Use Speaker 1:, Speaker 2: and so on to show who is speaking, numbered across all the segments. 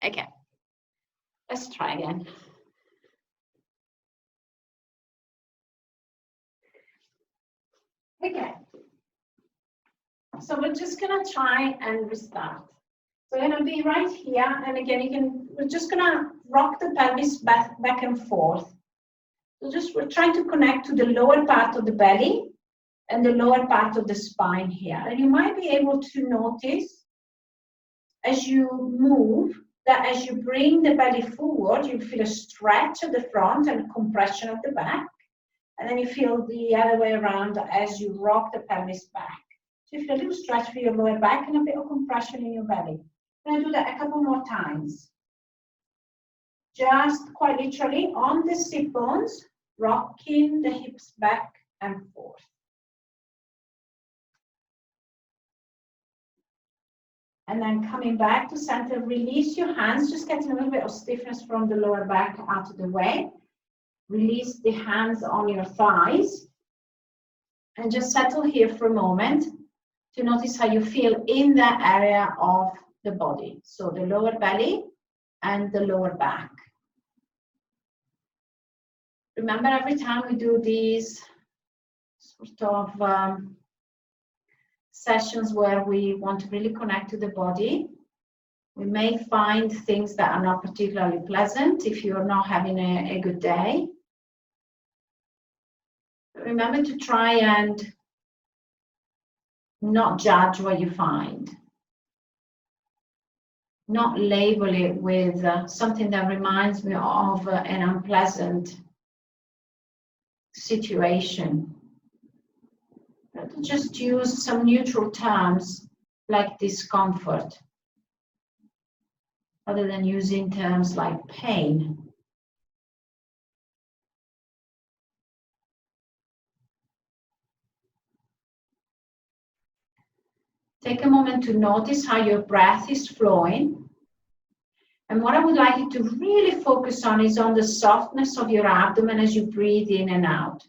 Speaker 1: Okay, let's try again. Okay, so we're just gonna try and restart. So we're gonna be right here, and again, we're just gonna rock the pelvis back and forth. So we're trying to connect to the lower part of the belly and the lower part of the spine here. And you might be able to notice as you move that as you bring the belly forward, you feel a stretch at the front and compression at the back. And then you feel the other way around as you rock the pelvis back. So you feel a little stretch for your lower back and a bit of compression in your belly. I'm going to do that a couple more times. Just quite literally on the sit bones, rocking the hips back and forth. And then coming back to center, release your hands, just getting a little bit of stiffness from the lower back out of the way. Release the hands on your thighs. And just settle here for a moment to notice how you feel in that area of the body. So the lower belly and the lower back. Remember, every time we do these sort of sessions where we want to really connect to the body, we may find things that are not particularly pleasant if you're not having a good day. But remember to try and not judge what you find. Not label it with something that reminds me of an unpleasant situation. Just use some neutral terms like discomfort, rather than using terms like pain. Take a moment to notice how your breath is flowing. And what I would like you to really focus on is on the softness of your abdomen as you breathe in and out.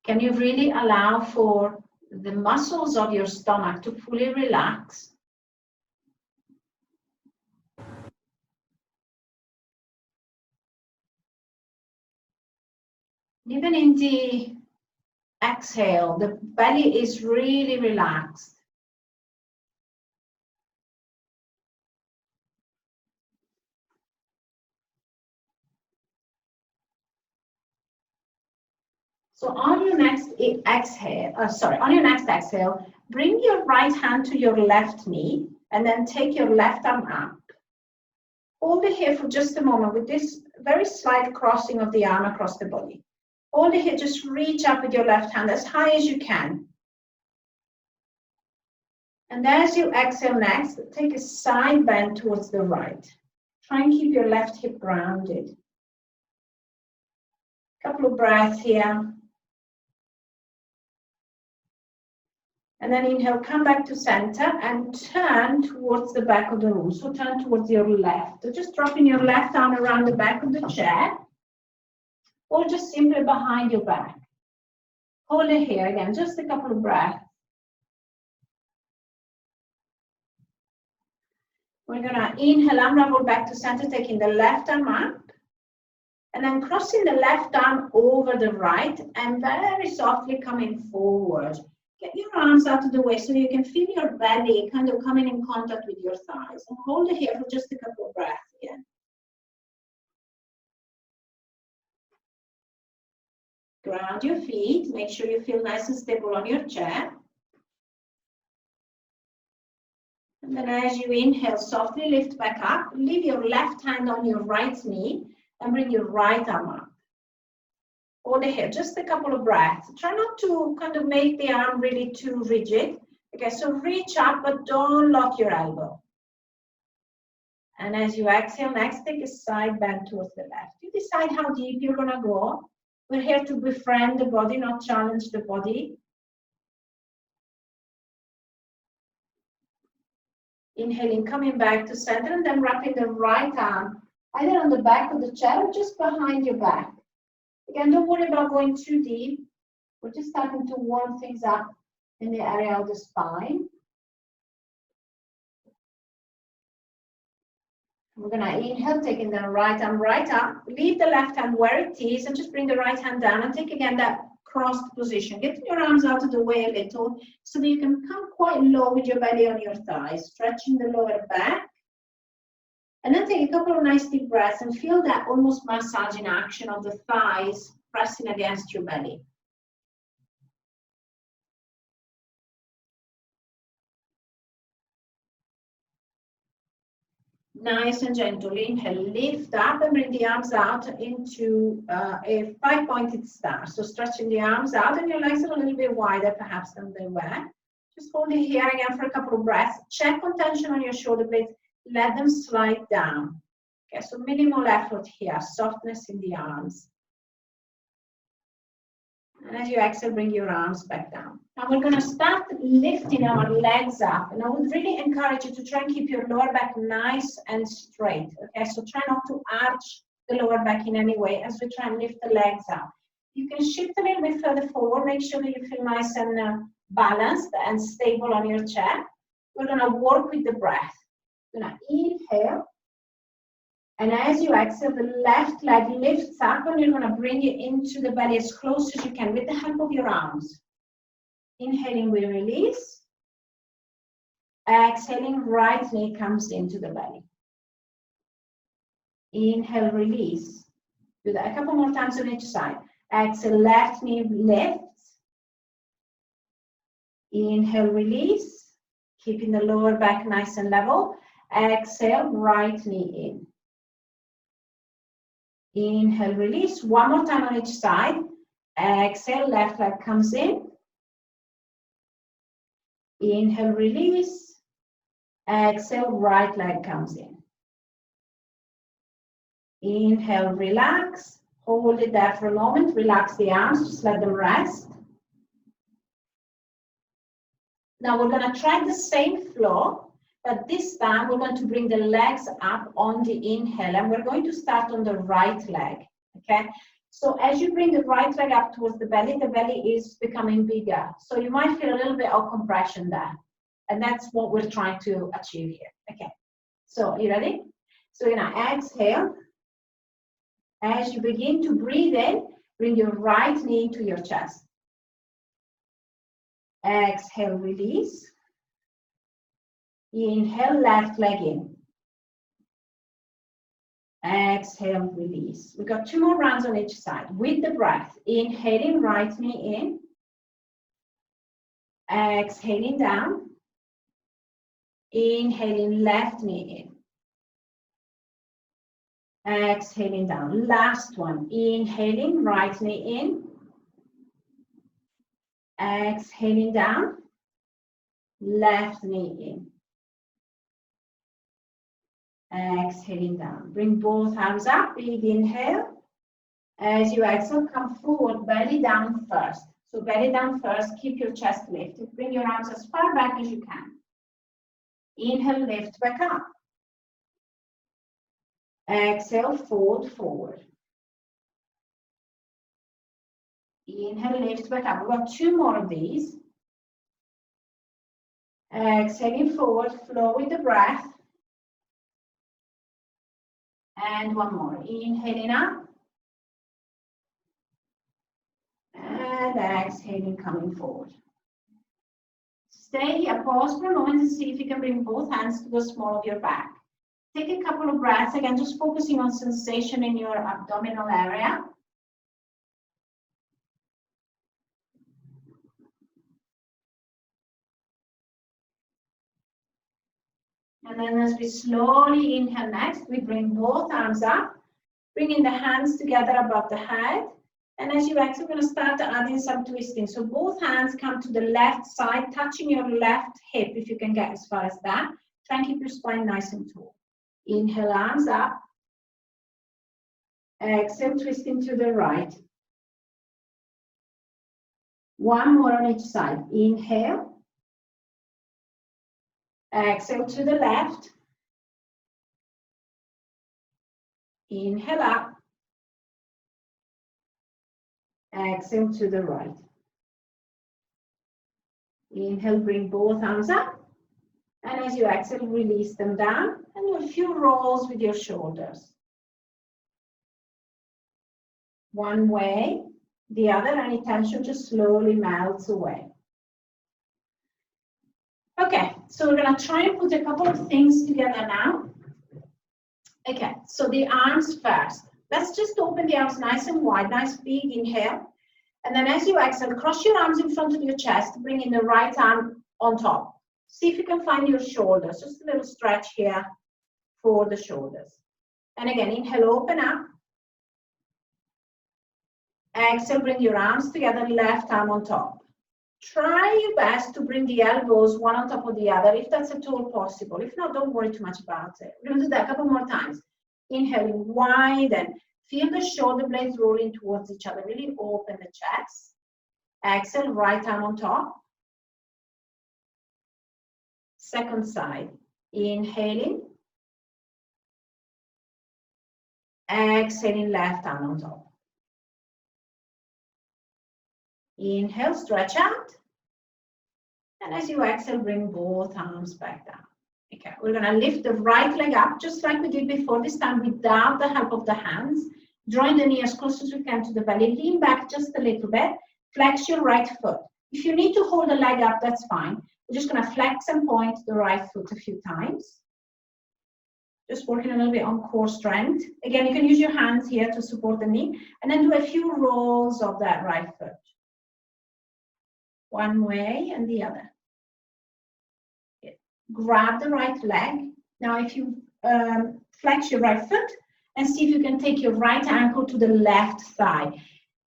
Speaker 1: Can you really allow for the muscles of your stomach to fully relax? Even in the exhale, the belly is really relaxed. So on your next exhale, bring your right hand to your left knee and then take your left arm up. Hold it here for just a moment with this very slight crossing of the arm across the body. Hold it here, just reach up with your left hand as high as you can. And as you exhale next, take a side bend towards the right. Try and keep your left hip grounded. Couple of breaths here. And then inhale, come back to center and turn towards the back of the room. So turn towards your left. So just dropping your left arm around the back of the chair or just simply behind your back. Hold it here again, just a couple of breaths. We're gonna inhale, unravel back to center, taking the left arm up. And then crossing the left arm over the right and very softly coming forward. Get your arms out of the way so you can feel your belly kind of coming in contact with your thighs. And hold it here for just a couple of breaths again. Ground your feet. Make sure you feel nice and stable on your chair. And then as you inhale, softly lift back up. Leave your left hand on your right knee and bring your right arm up. Hold it here, just a couple of breaths. Try not to kind of make the arm really too rigid. Okay, so reach up, but don't lock your elbow. And as you exhale, next take a side bend towards the left. You decide how deep you're gonna go. We're here to befriend the body, not challenge the body. Inhaling, coming back to center, and then wrapping the right arm either on the back of the chair or just behind your back. Again, don't worry about going too deep. We're just starting to warm things up in the area of the spine. We're going to inhale, taking the right arm right up. Leave the left hand where it is and just bring the right hand down and take again that crossed position. Get your arms out of the way a little so that you can come quite low with your belly on your thighs, stretching the lower back. And then take a couple of nice deep breaths and feel that almost massaging action of the thighs pressing against your belly. Nice and gentle. Inhale, lift up and bring the arms out into a 5-pointed star. So stretching the arms out and your legs are a little bit wider perhaps than they were. Just hold it here again for a couple of breaths. Check on tension on your shoulder blades. Let them slide down. Okay, so minimal effort here, softness in the arms. And as you exhale, bring your arms back down. Now we're going to start lifting our legs up. And I would really encourage you to try and keep your lower back nice and straight. Okay, so try not to arch the lower back in any way as we try and lift the legs up. You can shift a little bit further forward. Make sure that you feel nice and balanced and stable on your chair. We're going to work with the breath. We're going to inhale. And as you exhale, the left leg lifts up and you're going to bring it into the belly as close as you can with the help of your arms. Inhaling, we release. Exhaling, right knee comes into the belly. Inhale, release. Do that a couple more times on each side. Exhale, left knee lifts. Inhale, release. Keeping the lower back nice and level. Exhale, right knee in. Inhale, release. One more time on each side. Exhale, left leg comes in. Inhale, release. Exhale, right leg comes in. Inhale, relax. Hold it there for a moment. Relax the arms, just let them rest. Now we're going to try the same flow, but this time we're going to bring the legs up on the inhale, and we're going to start on the right leg, okay? So as you bring the right leg up towards the belly is becoming bigger. So you might feel a little bit of compression there, and that's what we're trying to achieve here, okay? So are you ready? So you're going to exhale. As you begin to breathe in, bring your right knee to your chest. Exhale, release. Inhale, left leg in. Exhale, release. We've got 2 more rounds on each side with the breath. Inhaling, right knee in. Exhaling down. Inhaling, left knee in. Exhaling down. Last one. Inhaling, right knee in. Exhaling down. Left knee in. Exhaling down. Bring both arms up. Big inhale. As you exhale, come forward, belly down first. So belly down first. Keep your chest lifted. Bring your arms as far back as you can. Inhale, lift back up. Exhale, fold forward. Inhale, lift back up. We've got 2 more of these. Exhaling forward, flow with the breath. And 1 more. Inhaling up. And exhaling, coming forward. Stay here, pause for a moment and see if you can bring both hands to the small of your back. Take a couple of breaths, again, just focusing on sensation in your abdominal area. And then as we slowly inhale next, we bring both arms up, bringing the hands together above the head. And as you exhale, we're going to start adding some twisting. So both hands come to the left side, touching your left hip if you can get as far as that. Try and keep your spine nice and tall. Inhale, arms up. Exhale, twisting to the right. 1 more on each side. Inhale. Exhale to the left. Inhale up. Exhale to the right. Inhale, bring both arms up. And as you exhale, release them down. And do a few rolls with your shoulders. One way, the other, any tension just slowly melts away. Okay, so we're going to try and put a couple of things together now. Okay, so the arms first. Let's just open the arms nice and wide, nice big inhale. And then as you exhale, cross your arms in front of your chest, bringing the right arm on top. See if you can find your shoulders, just a little stretch here for the shoulders. And again, inhale, open up. Exhale, bring your arms together, left arm on top. Try your best to bring the elbows one on top of the other, if that's at all possible. If not, don't worry too much about it. We're going to do that a couple more times. Inhaling wide and feel the shoulder blades rolling towards each other. Really open the chest. Exhale, right arm on top. Second side. Inhaling. Exhaling, left arm on top. Inhale, stretch out. And as you exhale, bring both arms back down. Okay, we're going to lift the right leg up, just like we did before, this time without the help of the hands. Drawing the knee as close as we can to the belly. Lean back just a little bit. Flex your right foot. If you need to hold the leg up, that's fine. We're just going to flex and point the right foot a few times. Just working a little bit on core strength. Again, you can use your hands here to support the knee. And then do a few rolls of that right foot. One way and the other. Grab the right leg. Now, if you flex your right foot and see if you can take your right ankle to the left thigh.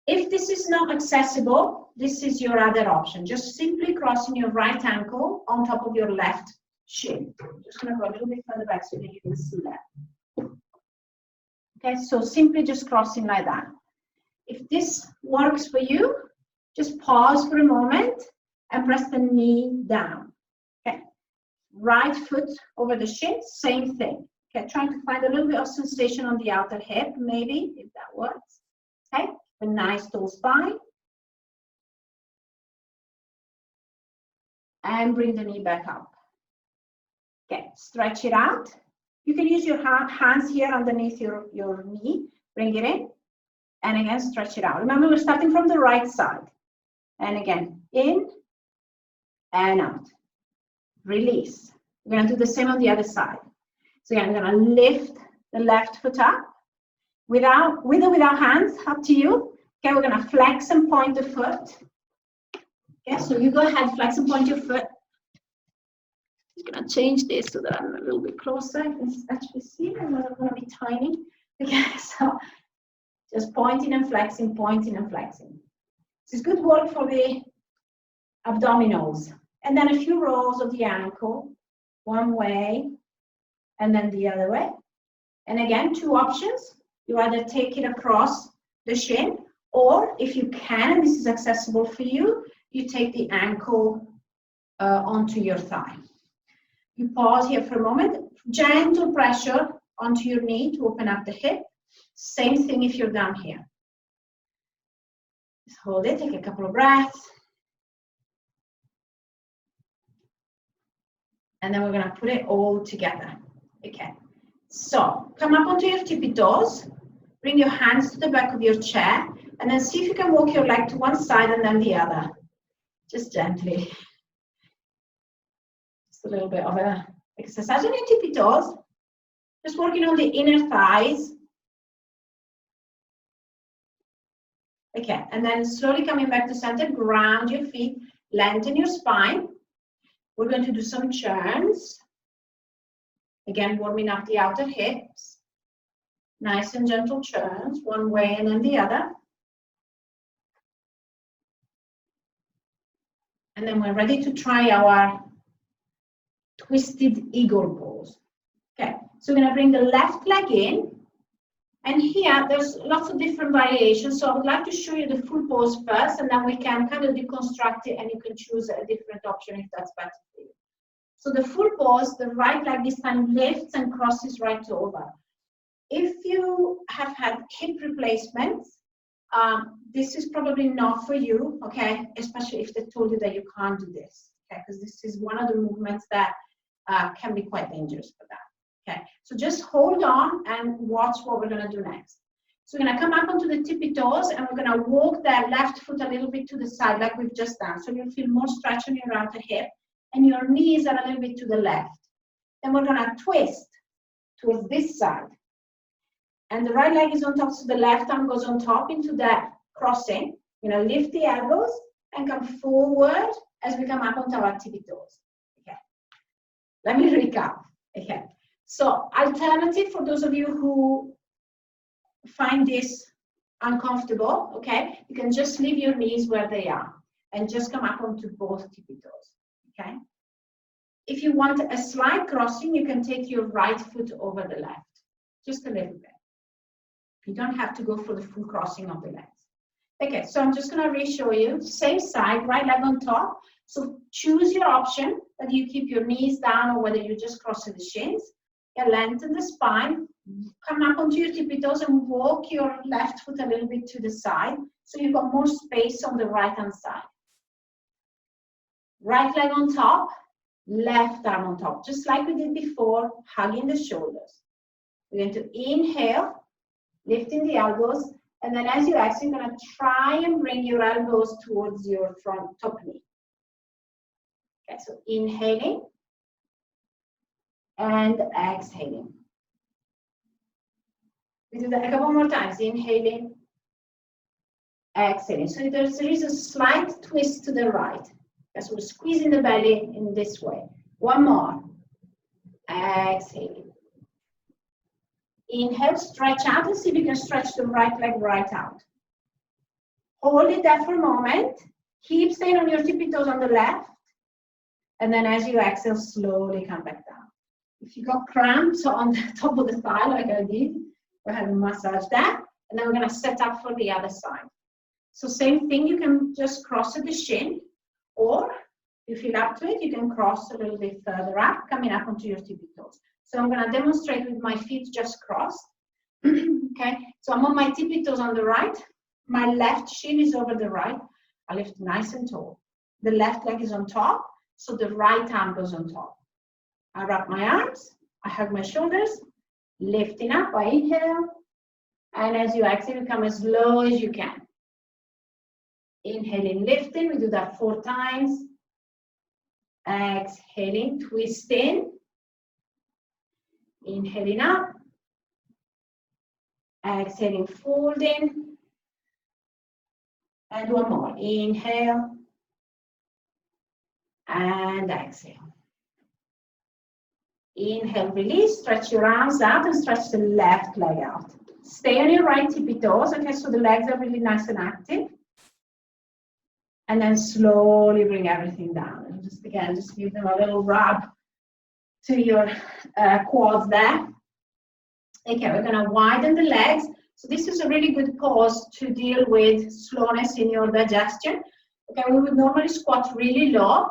Speaker 1: If this is not accessible, this is your other option. Just simply crossing your right ankle on top of your left shin. Just going to go a little bit further back so that you can see that. Okay, so simply just crossing like that. If this works for you, just pause for a moment and press the knee down. Okay. Right foot over the shin, same thing. Okay, trying to find a little bit of sensation on the outer hip, maybe, if that works. Okay, a nice tall spine. And bring the knee back up. Okay, stretch it out. You can use your hands here underneath your knee. Bring it in. And again, stretch it out. Remember, we're starting from the right side. And again, in and out. Release. We're going to do the same on the other side. So again, I'm going to lift the left foot up. With or without hands, up to you. Okay, we're going to flex and point the foot. Okay, so you go ahead, flex and point your foot. I'm going to change this so that I'm a little bit closer. I can actually see I'm going to be tiny. Okay, so just pointing and flexing, pointing and flexing. This is good work for the abdominals. And then a few rolls of the ankle, one way and then the other way. And again, two options. You either take it across the shin, or if you can, and this is accessible for you, you take the ankle onto your thigh. You pause here for a moment. Gentle pressure onto your knee to open up the hip. Same thing if you're down here. Just hold it, take a couple of breaths. And then we're going to put it all together. Okay. So come up onto your tippy toes. Bring your hands to the back of your chair. And then see if you can walk your leg to one side and then the other. Just gently. Just a little bit of an exercise on your tippy toes. Just working on the inner thighs. Okay, and then slowly coming back to center, ground your feet, lengthen your spine. We're going to do some churns. Again, warming up the outer hips. Nice and gentle churns, one way and then the other. And then we're ready to try our twisted eagle pose. Okay, so we're going to bring the left leg in. And here, there's lots of different variations. So I would like to show you the full pose first, and then we can kind of deconstruct it, and you can choose a different option if that's better for you. So the full pose, the right leg this time lifts and crosses right over. If you have had hip replacements, this is probably not for you, okay? Especially if they told you that you can't do this, okay? Because this is one of the movements that can be quite dangerous for that, okay? So just hold on and watch what we're gonna do next. So we're gonna come up onto the tippy toes and we're gonna walk that left foot a little bit to the side like we've just done. So you'll feel more stretch on your outer hip and your knees are a little bit to the left. Then we're gonna twist towards this side. And the right leg is on top, so the left arm goes on top into that crossing. You're gonna lift the elbows and come forward as we come up onto our tippy toes. Okay. Let me recap. Okay. So alternative for those of you who find this uncomfortable, okay, you can just leave your knees where they are and just come up onto both tippy toes. Okay. If you want a slight crossing, you can take your right foot over the left, just a little bit. You don't have to go for the full crossing of the legs. Okay, so I'm just gonna re-show you, same side, right leg on top. So choose your option, whether you keep your knees down or whether you just cross the shins. You lengthen the spine, come up onto your tippy toes and walk your left foot a little bit to the side, so you've got more space on the right-hand side. Right leg on top, left arm on top, just like we did before, hugging the shoulders. We're going to inhale, lifting the elbows, and then as you exhale, you're going to try and bring your elbows towards your front top knee. Okay, so inhaling and exhaling. We do that a couple more times. Inhaling, exhaling. So there is a slight twist to the right. Okay, so we're squeezing the belly in this way. One more. Exhaling. Inhale, stretch out and see if you can stretch the right leg right out. Hold it there for a moment. Keep staying on your tippy toes on the left. And then as you exhale, slowly come back down. If you got cramps on the top of the thigh like I did, go ahead and massage that. And then we're going to set up for the other side. So same thing, you can just cross at the shin. Or if you feel up to it, you can cross a little bit further up, coming up onto your tippy toes. So I'm going to demonstrate with my feet just crossed. Okay, so I'm on my tippy toes on the right. My left shin is over the right. I lift nice and tall. The left leg is on top, so the right arm goes on top. I wrap my arms, I hug my shoulders, lifting up, I inhale, and as you exhale, come as low as you can. Inhaling, lifting, we do that 4 times. Exhaling, twisting. Inhaling up, exhaling, folding, and one more. Inhale, and exhale. Inhale, release, stretch your arms out and stretch the left leg out. Stay on your right tippy toes, okay, so the legs are really nice and active. And then slowly bring everything down. And just again, just give them a little rub to your quads there. Okay, we're gonna widen the legs. So this is a really good pose to deal with slowness in your digestion. Okay, we would normally squat really low,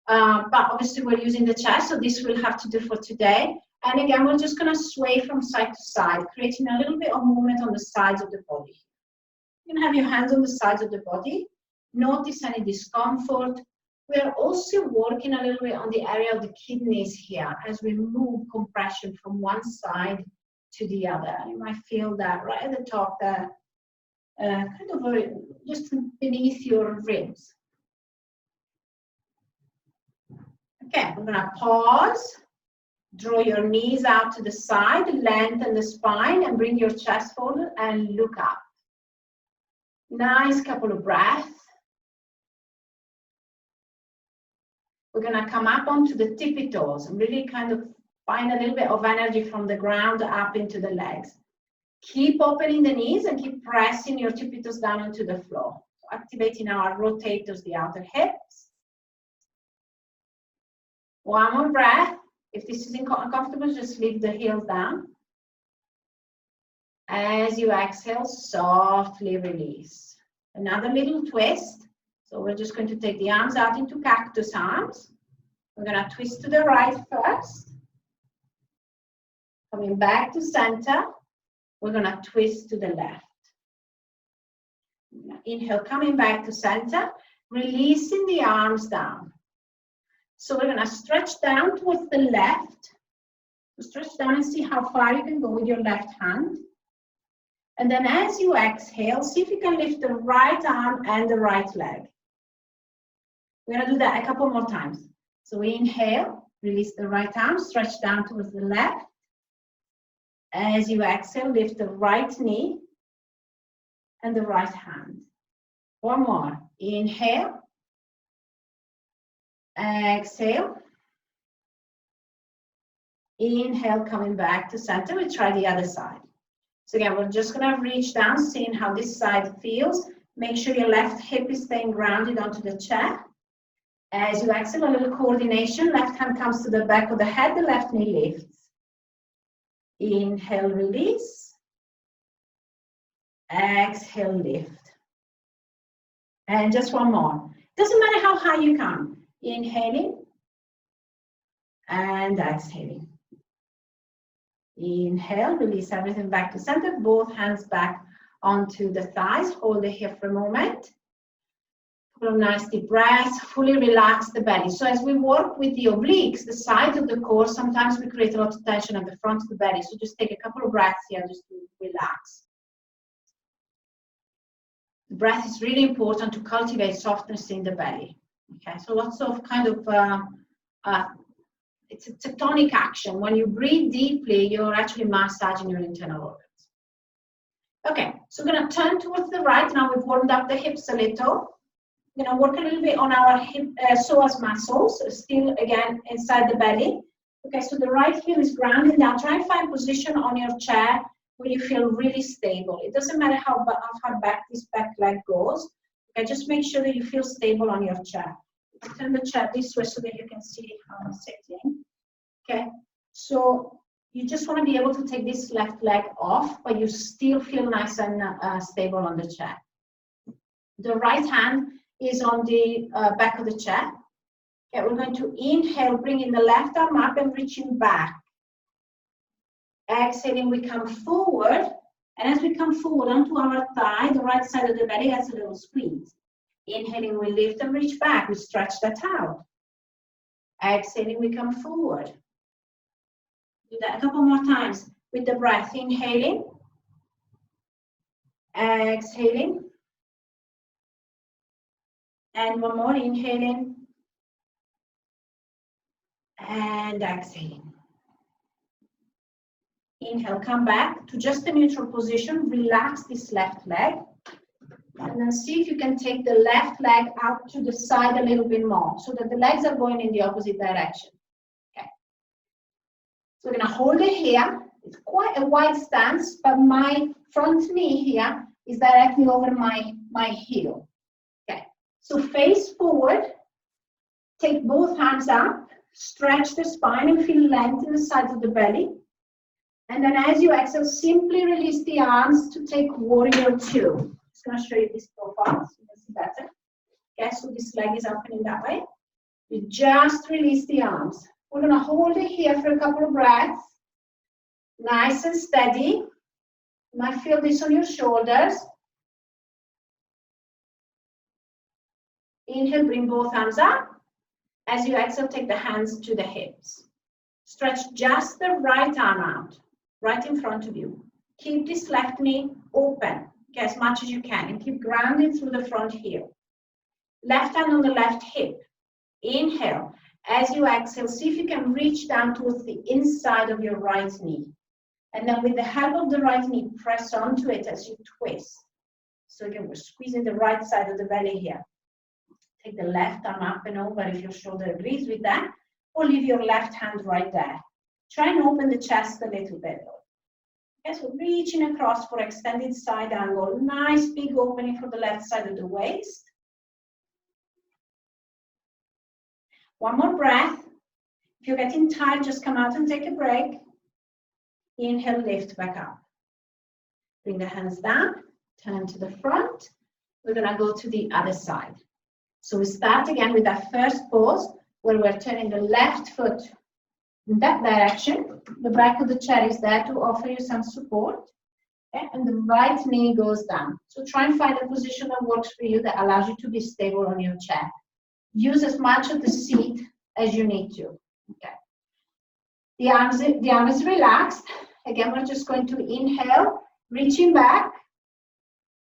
Speaker 1: but obviously we're using the chest, so this we'll have to do for today. And again, we're just gonna sway from side to side, creating a little bit of movement on the sides of the body. You can have your hands on the sides of the body. Notice any discomfort. We are also working a little bit on the area of the kidneys here as we move compression from one side to the other. You might feel that right at the top there, kind of just beneath your ribs. Okay, we're gonna pause, draw your knees out to the side, lengthen the spine and bring your chest forward and look up. Nice couple of breaths. We're gonna come up onto the tippy toes and really kind of find a little bit of energy from the ground up into the legs. Keep opening the knees and keep pressing your tippy toes down into the floor. So activating our rotators, the outer hips. One more breath. If this is uncomfortable, just leave the heels down. As you exhale, softly release. Another little twist. So we're just going to take the arms out into cactus arms. We're going to twist to the right first. Coming back to center. We're going to twist to the left. Inhale, coming back to center, releasing the arms down. So we're going to stretch down towards the left. Stretch down and see how far you can go with your left hand. And then as you exhale, see if you can lift the right arm and the right leg. We're going to do that a couple more times. So we inhale, release the right arm, stretch down towards the left. As you exhale, lift the right knee and the right hand. One more. Inhale. Exhale. Inhale, coming back to center. We try the other side. So again, we're just going to reach down, seeing how this side feels. Make sure your left hip is staying grounded onto the chair. As you exhale, a little coordination. Left hand comes to the back of the head, the left knee lifts. Inhale, release. Exhale, lift. And just one more. Doesn't matter how high you come. Inhaling and exhaling. Inhale, release everything back to center. Both hands back onto the thighs. Hold it here for a moment. Couple of nice deep breaths. Fully relax the belly. So as we work with the obliques, the sides of the core, sometimes we create a lot of tension at the front of the belly. So just take a couple of breaths here just to relax. The breath is really important to cultivate softness in the belly. Okay, so lots of kind of, it's a tectonic action. When you breathe deeply, you're actually massaging your internal organs. Okay, so we're going to turn towards the right. Now we've warmed up the hips a little. We're going to work a little bit on our hip psoas muscles, still again inside the belly. Okay, so the right heel is grounded down. Try and find position on your chair where you feel really stable. It doesn't matter how far back this back leg goes. Okay, just make sure that you feel stable on your chair. Turn the chair this way so that you can see how I'm sitting. Okay, so you just want to be able to take this left leg off, but you still feel nice and stable on the chair. The right hand is on the back of the chair. Okay, we're going to inhale, bringing the left arm up and reaching back. Exhaling, we come forward, and as we come forward onto our thigh, the right side of the belly has a little squeeze. Inhaling, we lift and reach back. We stretch that out. Exhaling, we come forward. Do that a couple more times with the breath. Inhaling. Exhaling. And one more. Inhaling. And exhaling. Inhale, come back to just a neutral position. Relax this left leg. And then see if you can take the left leg out to the side a little bit more so that the legs are going in the opposite direction. Okay. So we're going to hold it here. It's quite a wide stance, but my front knee here is directly over my heel. Okay. So face forward. Take both hands up. Stretch the spine and feel length in the sides of the belly. And then as you exhale, simply release the arms to take warrior two. I'm going to show you this profile so you can see better. Okay, so this leg is opening that way. You just release the arms. We're going to hold it here for a couple of breaths. Nice and steady. You might feel this on your shoulders. Inhale, bring both arms up. As you exhale, take the hands to the hips. Stretch just the right arm out, right in front of you. Keep this left knee open. As much as you can, and keep grounded through the front heel. Left hand on the left hip. Inhale. As you exhale, see if you can reach down towards the inside of your right knee. And then with the help of the right knee, press onto it as you twist. So again, we're squeezing the right side of the belly here. Take the left arm up and over if your shoulder agrees with that, or leave your left hand right there. Try and open the chest a little bit. Okay, so reaching across for extended side angle. Nice big opening for the left side of the waist. One more breath. If you're getting tired, just come out and take a break. Inhale, lift back up. Bring the hands down, turn to the front. We're going to go to the other side. So we start again with that first pose where we're turning the left foot in that direction. The back of the chair is there to offer you some support. Okay, and the right knee goes down. So try and find a position that works for you, that allows you to be stable on your chair. Use as much of the seat as you need to. Okay. The arm is relaxed. Again, we're just going to inhale, reaching back.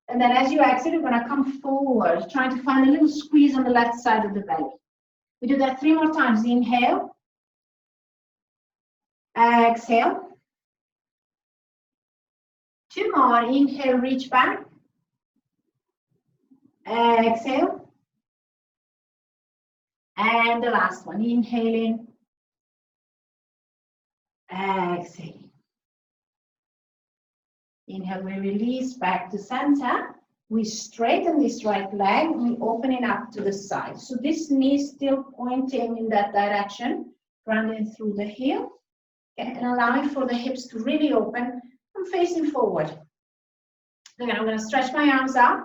Speaker 1: And then as you exhale, you're going to come forward, trying to find a little squeeze on the left side of the belly. We do that 3 more times. Inhale. Exhale. 2 more. Inhale, reach back. Exhale. And the last one. Inhaling. Exhaling. Inhale, we release back to center. We straighten this right leg. We open it up to the side. So this knee is still pointing in that direction, grounding through the heel. Okay, and allowing for the hips to really open. I'm facing forward. Again, I'm going to stretch my arms out.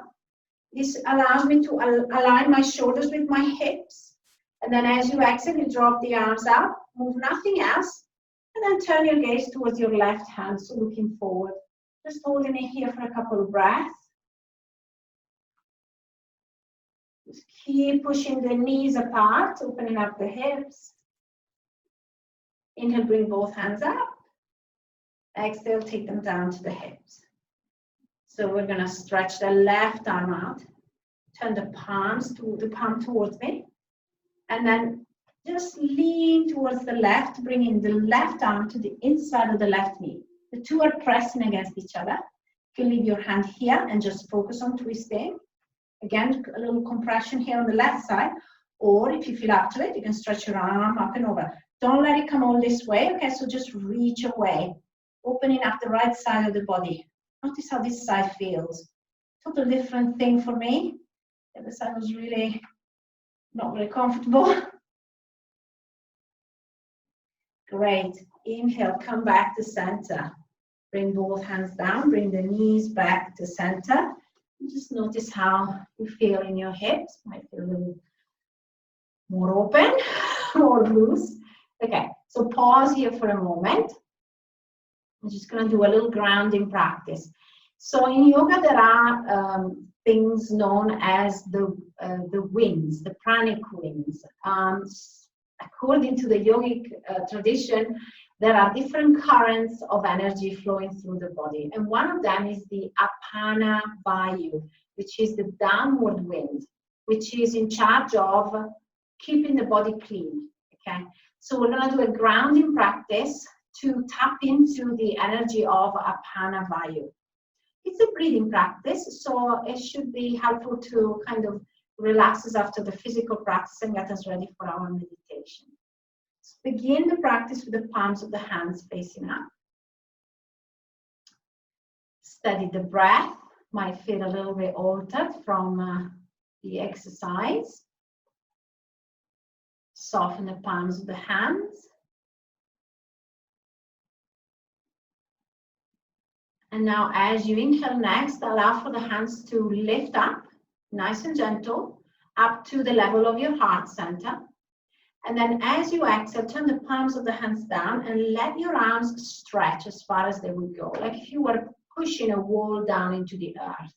Speaker 1: This allows me to align my shoulders with my hips. And then as you exhale, you drop the arms out. Move nothing else. And then turn your gaze towards your left hand, so looking forward. Just holding it here for a couple of breaths. Just keep pushing the knees apart, opening up the hips. Inhale, bring both hands up. Exhale, take them down to the hips. So we're going to stretch the left arm out. Turn the palm towards me. And then just lean towards the left, bringing the left arm to the inside of the left knee. The two are pressing against each other. You can leave your hand here and just focus on twisting. Again, a little compression here on the left side. Or if you feel up to it, you can stretch your arm up and over. Don't let it come all this way. Okay, so just reach away. Opening up the right side of the body. Notice how this side feels. Totally different thing for me. The other side was really not very comfortable. Great. Inhale, come back to center. Bring both hands down, bring the knees back to center. Just notice how you feel in your hips. Might feel a little more open or loose. Okay, so pause here for a moment. I'm just going to do a little grounding practice. So in yoga, there are things known as the winds, the pranic winds. According to the yogic tradition, there are different currents of energy flowing through the body. And one of them is the Apana Vayu, which is the downward wind, which is in charge of keeping the body clean. Okay, so we're going to do a grounding practice to tap into the energy of Apana Vayu. It's a breathing practice, so it should be helpful to kind of relax us after the physical practice and get us ready for our meditation. So begin the practice with the palms of the hands facing up. Steady the breath. Might feel a little bit altered from the exercise. Soften the palms of the hands. And now as you inhale next, allow for the hands to lift up, nice and gentle, up to the level of your heart center. And then as you exhale, turn the palms of the hands down and let your arms stretch as far as they would go, like if you were pushing a wall down into the earth.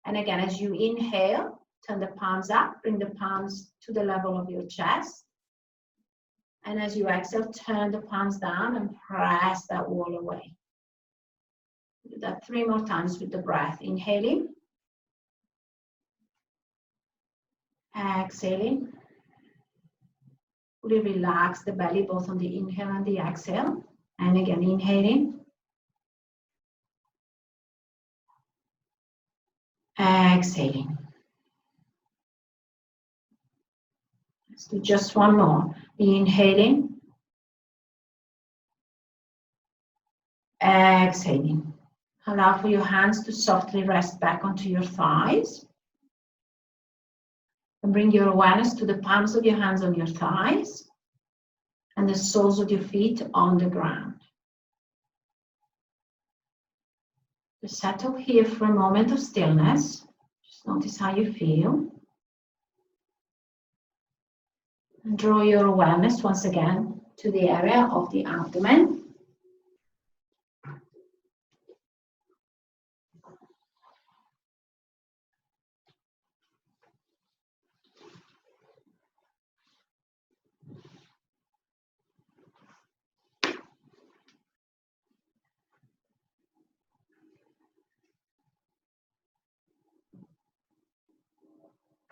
Speaker 1: And again, as you inhale, turn the palms up, bring the palms to the level of your chest. And as you exhale, turn the palms down and press that wall away. Do that 3 more times with the breath. Inhaling. Exhaling. Fully relax the belly both on the inhale and the exhale. And again, inhaling. Exhaling. Let's do just one more. Inhaling. Exhaling. Allow for your hands to softly rest back onto your thighs. And bring your awareness to the palms of your hands on your thighs and the soles of your feet on the ground. Just settle here for a moment of stillness. Just notice how you feel. And draw your awareness once again to the area of the abdomen.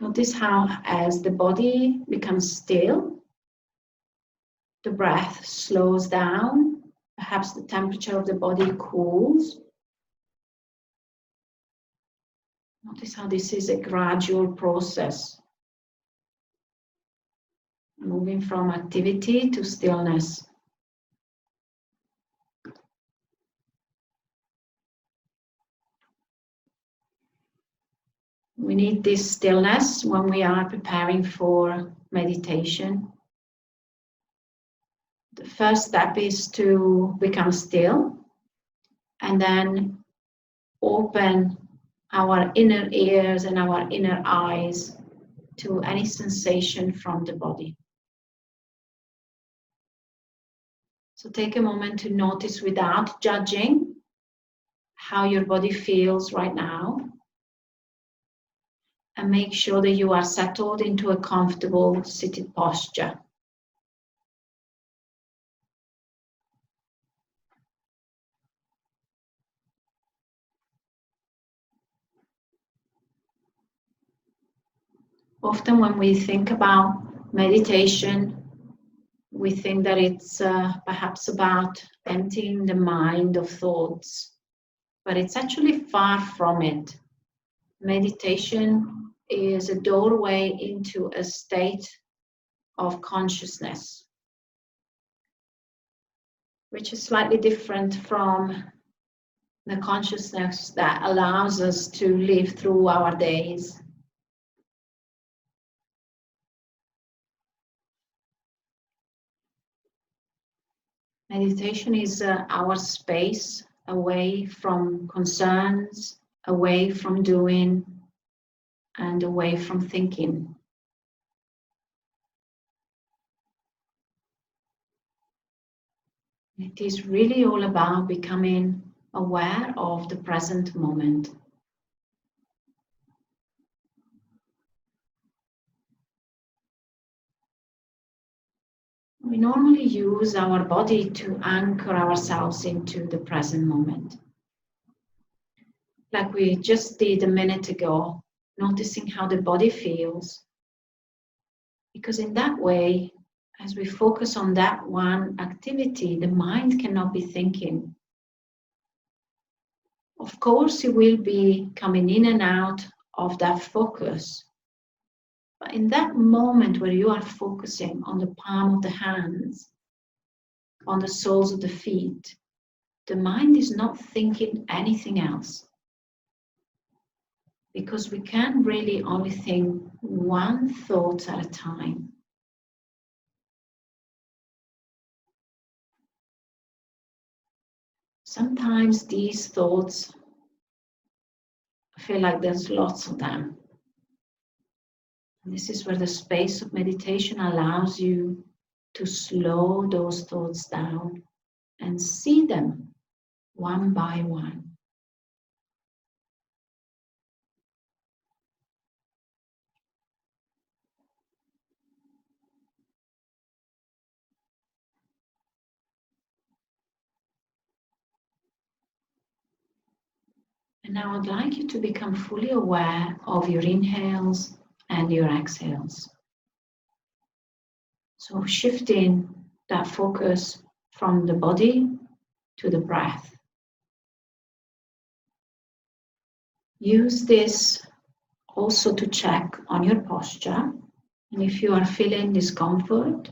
Speaker 1: Notice how, as the body becomes still, the breath slows down, perhaps the temperature of the body cools. Notice how this is a gradual process, moving from activity to stillness. We need this stillness when we are preparing for meditation. The first step is to become still and then open our inner ears and our inner eyes to any sensation from the body. So take a moment to notice without judging how your body feels right now. And make sure that you are settled into a comfortable seated posture. Often when we think about meditation, we think that it's perhaps about emptying the mind of thoughts, but it's actually far from it. Meditation is a doorway into a state of consciousness, which is slightly different from the consciousness that allows us to live through our days. Meditation is our space away from concerns, away from doing, and away from thinking. It is really all about becoming aware of the present moment. We normally use our body to anchor ourselves into the present moment. Like we just did a minute ago, noticing how the body feels. Because in that way, as we focus on that one activity, the mind cannot be thinking. Of course, it will be coming in and out of that focus. But in that moment where you are focusing on the palm of the hands, on the soles of the feet, the mind is not thinking anything else. Because we can really only think one thought at a time. Sometimes these thoughts feel like there's lots of them. And this is where the space of meditation allows you to slow those thoughts down and see them one by one. And now I'd like you to become fully aware of your inhales and your exhales. So shifting that focus from the body to the breath. Use this also to check on your posture. And if you are feeling discomfort,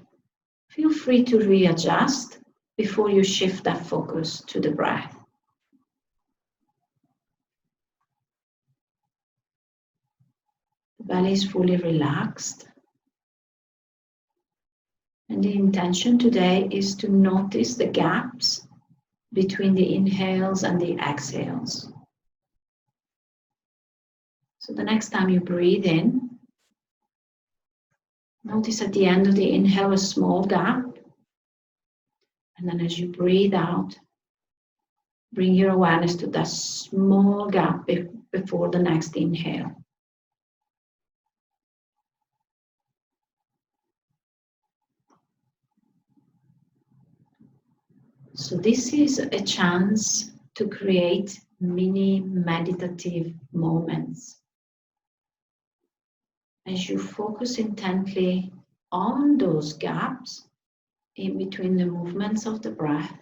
Speaker 1: feel free to readjust before you shift that focus to the breath. The belly is fully relaxed. And the intention today is to notice the gaps between the inhales and the exhales. So the next time you breathe in, notice at the end of the inhale a small gap. And then as you breathe out, bring your awareness to that small gap before the next inhale. So this is a chance to create mini meditative moments. as you focus intently on those gaps in between the movements of the breath,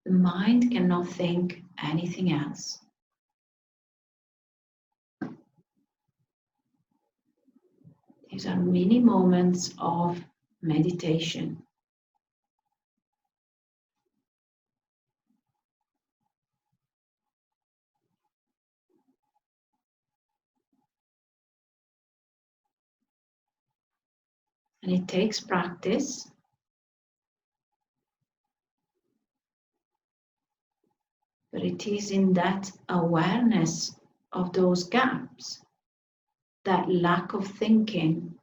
Speaker 1: the mind cannot think anything else. These are mini moments of meditation. And it takes practice. But it is in that awareness of those gaps, that lack of thinking,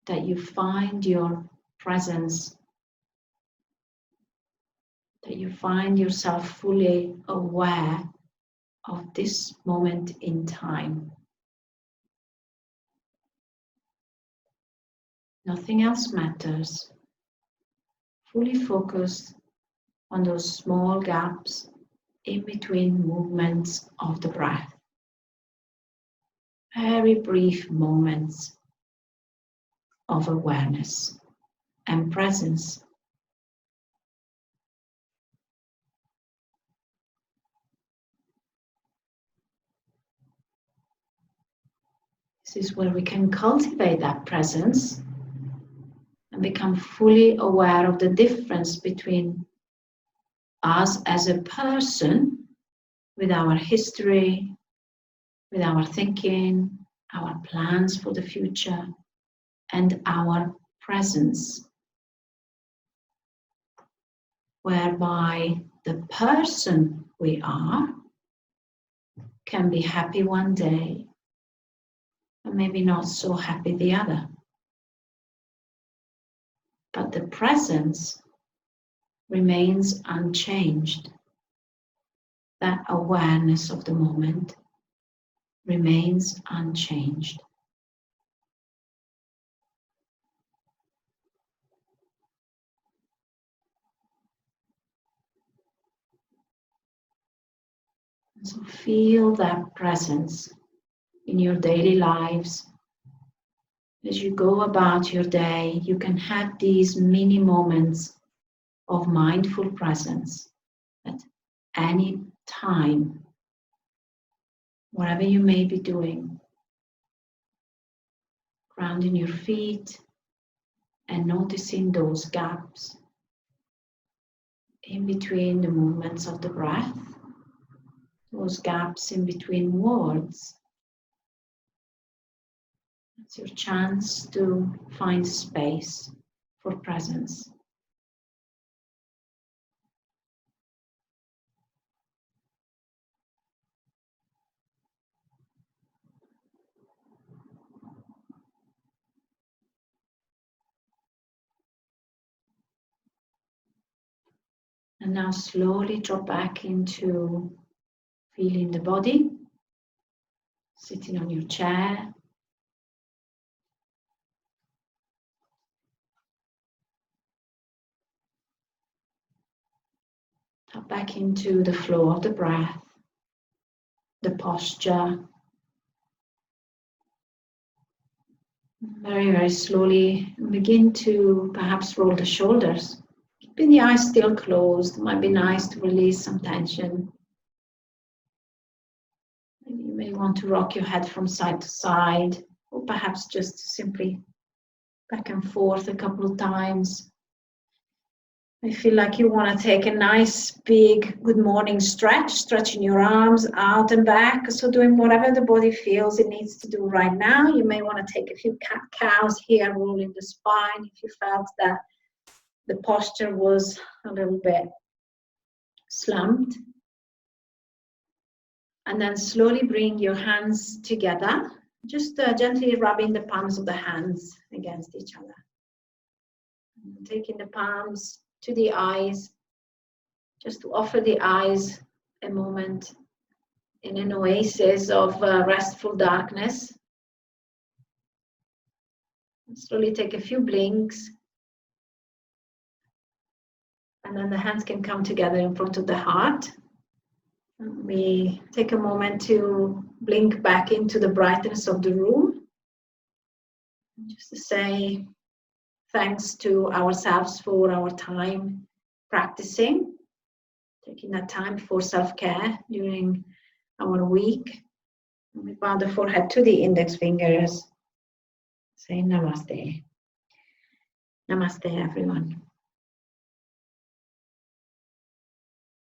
Speaker 1: that you find your presence, that you find yourself fully aware of this moment in time. Nothing else matters. Fully focused on those small gaps in between movements of the breath. Very brief moments of awareness and presence. This is where we can cultivate that presence and become fully aware of the difference between us as a person, with our history, with our thinking, our plans for the future, and our presence, whereby the person we are can be happy one day and maybe not so happy the other. But the presence remains unchanged. That awareness of the moment remains unchanged. So feel that presence in your daily lives. As you go about your day, you can have these mini moments of mindful presence at any time, whatever you may be doing. Grounding your feet and noticing those gaps in between the movements of the breath, those gaps in between words. It's your chance to find space for presence. And now slowly drop back into feeling the body, sitting on your chair. Tap back into the flow of the breath, the posture. Very, very slowly begin to perhaps roll the shoulders. Keeping the eyes still closed, might be nice to release some tension. Maybe you may want to rock your head from side to side, or perhaps just simply back and forth a couple of times. I feel like you want to take a nice big good morning stretch, stretching your arms out and back. So doing whatever the body feels it needs to do right now. You may want to take a few cat-cows here, rolling the spine if you felt that the posture was a little bit slumped. And then slowly bring your hands together, just gently rubbing the palms of the hands against each other. And taking the palms to the eyes, just to offer the eyes a moment in an oasis of restful darkness. And slowly take a few blinks, and then the hands can come together in front of the heart. And we take a moment to blink back into the brightness of the room. Just to say thanks to ourselves for our time practicing, taking that time for self-care during our week. And we bow the forehead to the index fingers. Say namaste. Namaste, everyone.